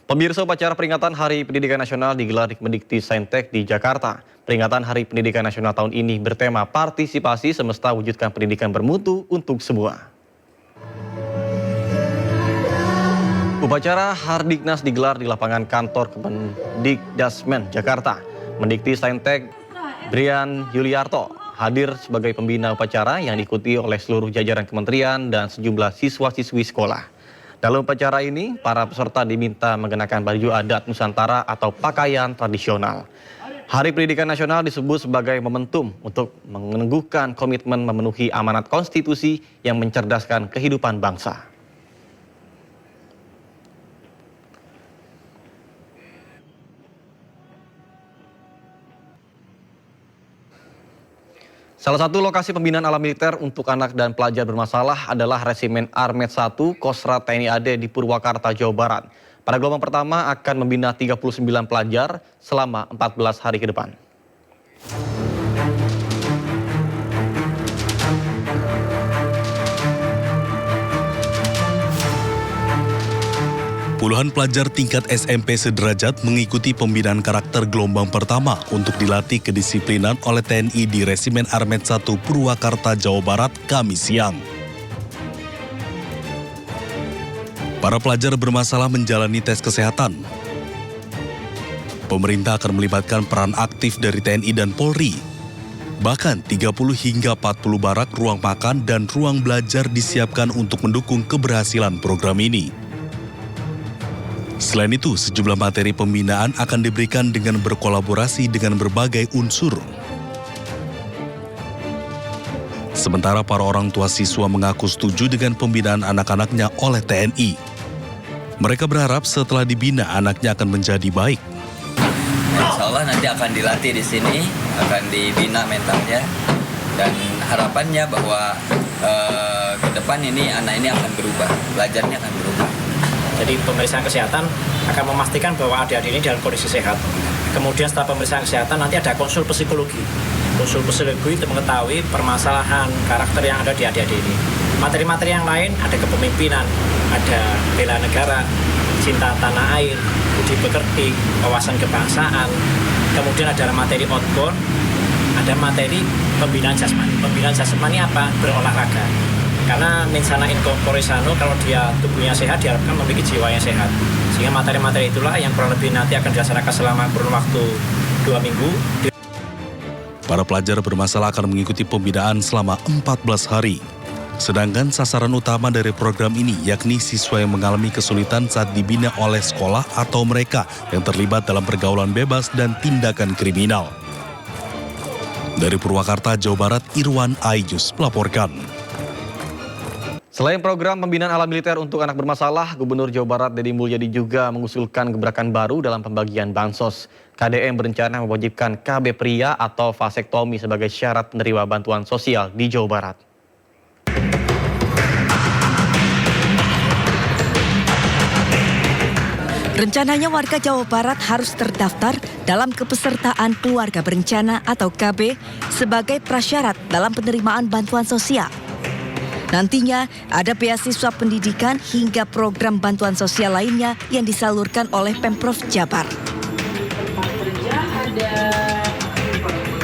Pemirsa, upacara peringatan Hari Pendidikan Nasional digelar di Mendikti-Saintek di Jakarta. Peringatan Hari Pendidikan Nasional tahun ini bertema partisipasi semesta wujudkan pendidikan bermutu untuk semua. Upacara Hardiknas digelar di lapangan kantor Kemendikdasmen Jakarta. Mendikti-Saintek Brian Yuliarto hadir sebagai pembina upacara yang diikuti oleh seluruh jajaran kementerian dan sejumlah siswa-siswi sekolah. Dalam upacara ini, para peserta diminta mengenakan baju adat Nusantara atau pakaian tradisional. Hari Pendidikan Nasional disebut sebagai momentum untuk meneguhkan komitmen memenuhi amanat konstitusi yang mencerdaskan kehidupan bangsa. Salah satu lokasi pembinaan ala militer untuk anak dan pelajar bermasalah adalah Resimen Armet 1 Kostrat TNI AD di Purwakarta, Jawa Barat. Pada gelombang pertama akan membina 39 pelajar selama 14 hari ke depan. Puluhan pelajar tingkat SMP sederajat mengikuti pembinaan karakter gelombang pertama untuk dilatih kedisiplinan oleh TNI di Resimen Armet 1 Purwakarta, Jawa Barat, Kamis siang. Para pelajar bermasalah menjalani tes kesehatan. Pemerintah akan melibatkan peran aktif dari TNI dan Polri. Bahkan 30 hingga 40 barak ruang makan dan ruang belajar disiapkan untuk mendukung keberhasilan program ini. Selain itu, sejumlah materi pembinaan akan diberikan dengan berkolaborasi dengan berbagai unsur. Sementara para orang tua siswa mengaku setuju dengan pembinaan anak-anaknya oleh TNI. Mereka berharap setelah dibina anaknya akan menjadi baik. Insya Allah nanti akan dilatih di sini, akan dibina mentalnya, dan harapannya bahwa ke depan ini anak ini akan berubah, belajarnya akan berubah. Jadi pemeriksaan kesehatan akan memastikan bahwa adik-adik ini dalam kondisi sehat. Kemudian setelah pemeriksaan kesehatan nanti ada konsul psikologi. Konsul psikologi untuk mengetahui permasalahan karakter yang ada di adik-adik ini. Materi-materi yang lain ada kepemimpinan, ada bela negara, cinta tanah air, budi pekerti, wawasan kebangsaan. Kemudian ada materi outbound, ada materi pembinaan jasmani. Pembinaan jasmani apa? Berolahraga. Karena mensana in corpore sano, kalau dia tubuhnya sehat, diharapkan memiliki jiwa yang sehat. Sehingga materi-materi itulah yang kurang lebih nanti akan dilaksanakan selama kurun waktu 2 minggu. Para pelajar bermasalah akan mengikuti pembinaan selama 14 hari. Sedangkan sasaran utama dari program ini yakni siswa yang mengalami kesulitan saat dibina oleh sekolah atau mereka yang terlibat dalam pergaulan bebas dan tindakan kriminal. Dari Purwakarta, Jawa Barat, Irwan Aijus melaporkan. Selain program pembinaan ala militer untuk anak bermasalah, Gubernur Jawa Barat Deddy Mulyadi juga mengusulkan gebrakan baru dalam pembagian bansos. KDM berencana mewajibkan KB pria atau vasektomi sebagai syarat penerima bantuan sosial di Jawa Barat. Rencananya warga Jawa Barat harus terdaftar dalam kepesertaan keluarga berencana atau KB sebagai prasyarat dalam penerimaan bantuan sosial. Nantinya ada beasiswa pendidikan hingga program bantuan sosial lainnya yang disalurkan oleh Pemprov Jabar.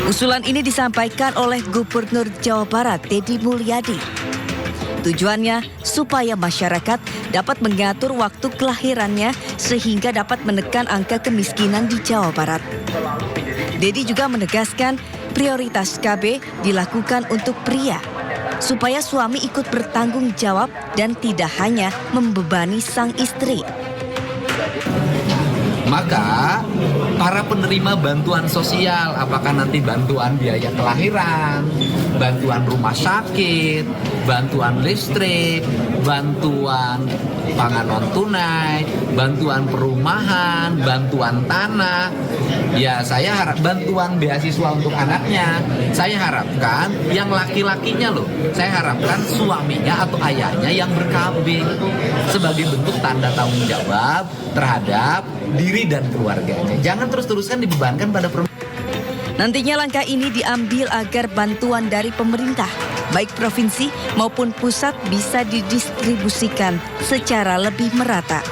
Usulan ini disampaikan oleh Gubernur Jawa Barat Deddy Mulyadi. Tujuannya supaya masyarakat dapat mengatur waktu kelahirannya sehingga dapat menekan angka kemiskinan di Jawa Barat. Deddy juga menegaskan prioritas KB dilakukan untuk pria, supaya suami ikut bertanggung jawab dan tidak hanya membebani sang istri. Maka para penerima bantuan sosial, apakah nanti bantuan biaya kelahiran, bantuan rumah sakit, bantuan listrik, bantuan pangan non tunai, bantuan perumahan, bantuan tanah, ya saya harap bantuan beasiswa untuk anaknya, saya harapkan yang laki-lakinya loh, saya harapkan suaminya atau ayahnya yang ber-KB sebagai bentuk tanda tanggung jawab terhadap diri dan keluarganya. Jangan terus-terusan dibebankan pada perempuan. Nantinya langkah ini diambil agar bantuan dari pemerintah, baik provinsi maupun pusat bisa didistribusikan secara lebih merata.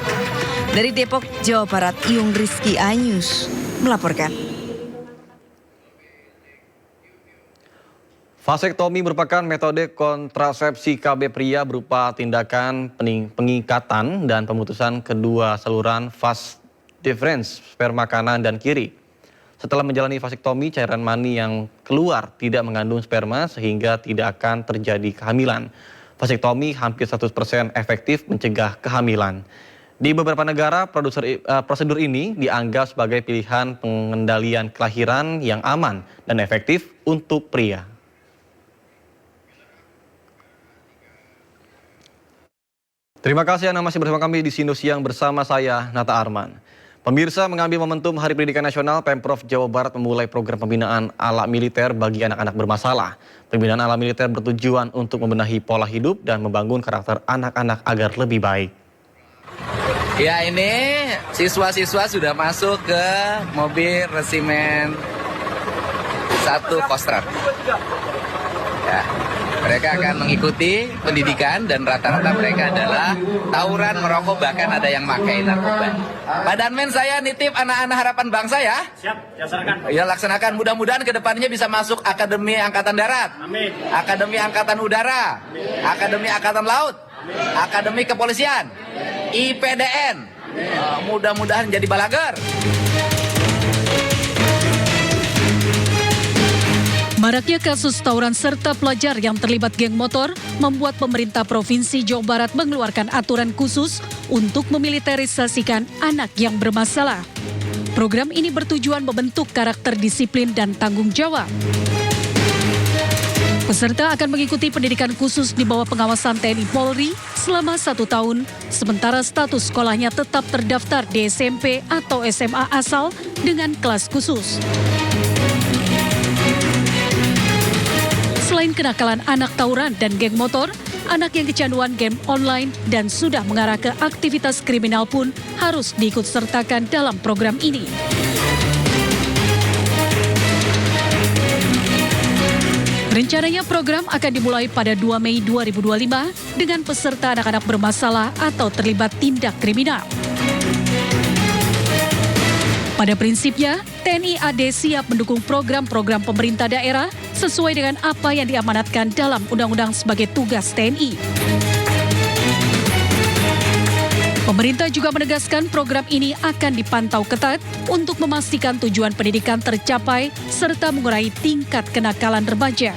Dari Depok, Jawa Barat, Yung Rizky Anyus melaporkan. Vasektomi merupakan metode kontrasepsi KB pria berupa tindakan pengikatan dan pemutusan kedua saluran vas deferens sperma kanan dan kiri. Setelah menjalani vasektomi, cairan mani yang keluar tidak mengandung sperma sehingga tidak akan terjadi kehamilan. Vasektomi hampir 100% efektif mencegah kehamilan. Di beberapa negara, prosedur ini dianggap sebagai pilihan pengendalian kelahiran yang aman dan efektif untuk pria. Terima kasih Anda masih bersama kami di Sindo Siang bersama saya, Nata Arman. Pemirsa, mengambil momentum Hari Pendidikan Nasional, Pemprov Jawa Barat memulai program pembinaan ala militer bagi anak-anak bermasalah. Pembinaan ala militer bertujuan untuk membenahi pola hidup dan membangun karakter anak-anak agar lebih baik. Ya, ini siswa-siswa sudah masuk ke mobil resimen 1 Kostrad. Ya. Mereka akan mengikuti pendidikan dan rata-rata mereka adalah tawuran, merokok, bahkan ada yang pakai narkoba. Pak Danmen, saya nitip anak-anak harapan bangsa ya. Siap, laksanakan. Ya, laksanakan. Mudah-mudahan kedepannya bisa masuk Akademi Angkatan Darat, Amin. Akademi Angkatan Udara, Amin. Akademi Angkatan Laut, Amin. Akademi Kepolisian, IPDN. Mudah-mudahan jadi balager. Maraknya kasus tawuran serta pelajar yang terlibat geng motor membuat pemerintah Provinsi Jawa Barat mengeluarkan aturan khusus untuk memiliterisasikan anak yang bermasalah. Program ini bertujuan membentuk karakter disiplin dan tanggung jawab. Peserta akan mengikuti pendidikan khusus di bawah pengawasan TNI Polri selama 1 tahun, sementara status sekolahnya tetap terdaftar di SMP atau SMA asal dengan kelas khusus. Selain kenakalan anak tawuran dan geng motor, anak yang kecanduan game online dan sudah mengarah ke aktivitas kriminal pun harus diikutsertakan dalam program ini. Rencananya program akan dimulai pada 2 Mei 2025 dengan peserta anak-anak bermasalah atau terlibat tindak kriminal. Pada prinsipnya, TNI AD siap mendukung program-program pemerintah daerah sesuai dengan apa yang diamanatkan dalam undang-undang sebagai tugas TNI. Pemerintah juga menegaskan program ini akan dipantau ketat untuk memastikan tujuan pendidikan tercapai serta mengurangi tingkat kenakalan remaja.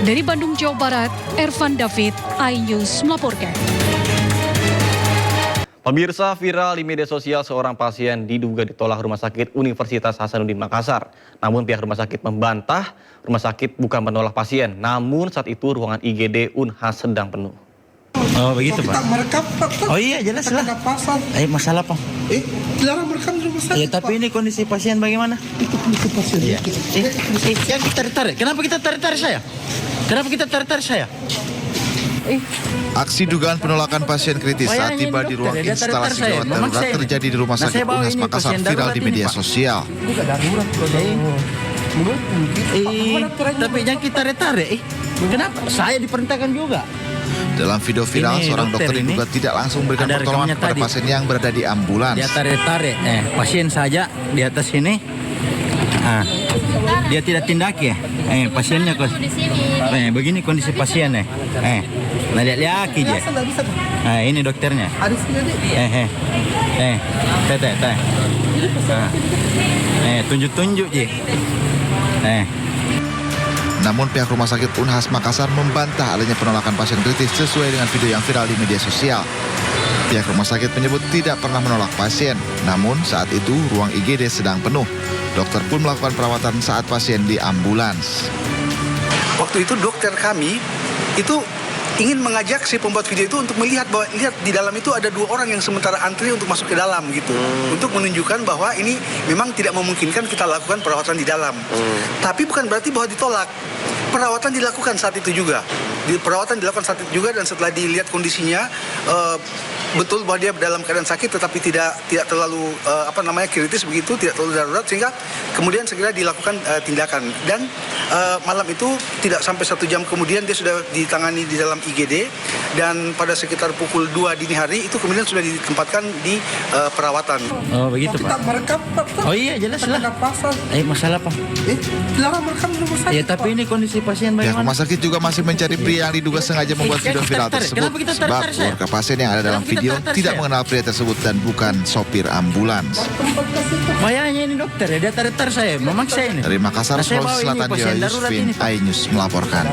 Dari Bandung, Jawa Barat, Ervan David, iNews melaporkan. Pemirsa, viral di media sosial seorang pasien diduga ditolak Rumah Sakit Universitas Hasanuddin Makassar. Namun pihak rumah sakit membantah rumah sakit bukan menolak pasien, namun saat itu ruangan IGD Unhas sedang penuh. Oh begitu Pak? Kita merekam Pak. Oh iya jelas lah. Pasal. Masalah Pak? Dilarang merekam di rumah sakit. Ya tapi ini kondisi pasien bagaimana? Itu pasien. Iya. Yang kita tarik. Kenapa kita tarik saya? Kenapa kita tarik saya? Aksi dugaan penolakan pasien kritis saat tiba di ruang instalasi gawat darurat terjadi di Rumah Sakit Unhas Makassar viral di media sosial. Tapi jangan kita tarik. Kenapa? Saya diperintahkan juga. Dalam video viral, Ini seorang dokter ini diduga tidak langsung memberikan ada pertolongan rekamnya kepada tadi. pasien yang berada di ambulans. Dia tarik. Pasien saja di atas sini. Dia tidak tindak ya. Pasiennya kok. Begini kondisi pasien Nah lihat aja. Ini dokternya. Teh. Tunjuk je. Namun pihak Rumah Sakit Unhas Makassar membantah adanya penolakan pasien kritis sesuai dengan video yang viral di media sosial. Pihak rumah sakit menyebut tidak pernah menolak pasien, namun saat itu ruang IGD sedang penuh. Dokter pun melakukan perawatan saat pasien di ambulans. Waktu itu dokter kami itu ingin mengajak si pembuat video itu untuk melihat bahwa lihat di dalam itu ada 2 orang yang sementara antri untuk masuk ke dalam gitu. Untuk menunjukkan bahwa ini memang tidak memungkinkan kita lakukan perawatan di dalam. Tapi bukan berarti bahwa ditolak. Perawatan dilakukan saat itu juga. Perawatan dilakukan saat itu juga dan setelah dilihat kondisinya betul bahwa dia dalam keadaan sakit tetapi tidak terlalu kritis begitu, tidak terlalu darurat, sehingga kemudian segera dilakukan tindakan. Dan malam itu tidak sampai 1 jam kemudian dia sudah ditangani di dalam IGD, dan pada sekitar pukul 2 dini hari itu kemudian sudah ditempatkan di perawatan. Oh begitu Pak. Oh iya jelas lah. Masalah Pak. Dilarang merekam di rumah sakit. Ya tapi ini kondisi pasien Pihak bagaimana? rumah sakit juga masih mencari pria yang diduga sengaja membuat video viral tersebut. Sebab keluarga pasien yang ada dalam video tidak mengenal pria tersebut dan bukan sopir ambulans. Bayangnya ini dokter ya, dia tarik saya, memaksa ini. Dari Makassar, Sulawesi Selatan, Jaya Yusufin, iNews melaporkan.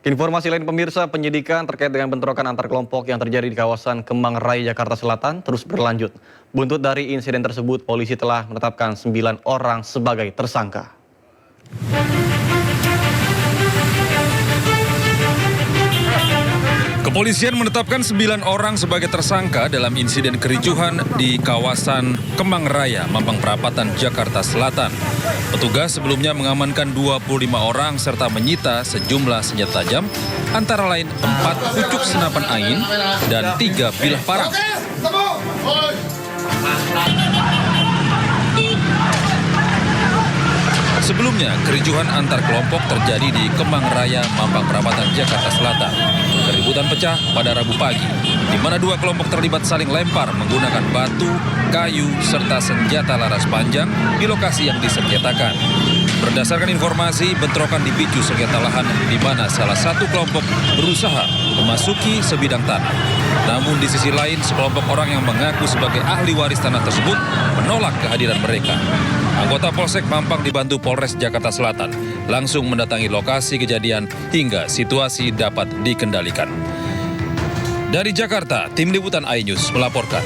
Informasi lain pemirsa, penyidikan terkait dengan bentrokan antar kelompok yang terjadi di kawasan Kemang Raya, Jakarta Selatan terus berlanjut. Buntut dari insiden tersebut, polisi telah menetapkan 9 orang sebagai tersangka. Kepolisian menetapkan 9 orang sebagai tersangka dalam insiden kericuhan di kawasan Kemang Raya, Mampang Perapatan, Jakarta Selatan. Petugas sebelumnya mengamankan 25 orang serta menyita sejumlah senjata tajam, antara lain 4 pucuk senapan angin dan 3 bilah parang. Sebelumnya, kericuhan antar kelompok terjadi di Kemang Raya, Mampang Perapatan, Jakarta Selatan. Keributan pecah pada Rabu pagi, di mana 2 kelompok terlibat saling lempar menggunakan batu, kayu, serta senjata laras panjang di lokasi yang disengketakan. Berdasarkan informasi, bentrokan dipicu sengketa lahan di mana salah satu kelompok berusaha memasuki sebidang tanah. Namun di sisi lain, sekelompok orang yang mengaku sebagai ahli waris tanah tersebut menolak kehadiran mereka. Anggota Polsek Mampang dibantu Polres Jakarta Selatan langsung mendatangi lokasi kejadian hingga situasi dapat dikendalikan. Dari Jakarta, Tim Liputan iNews melaporkan.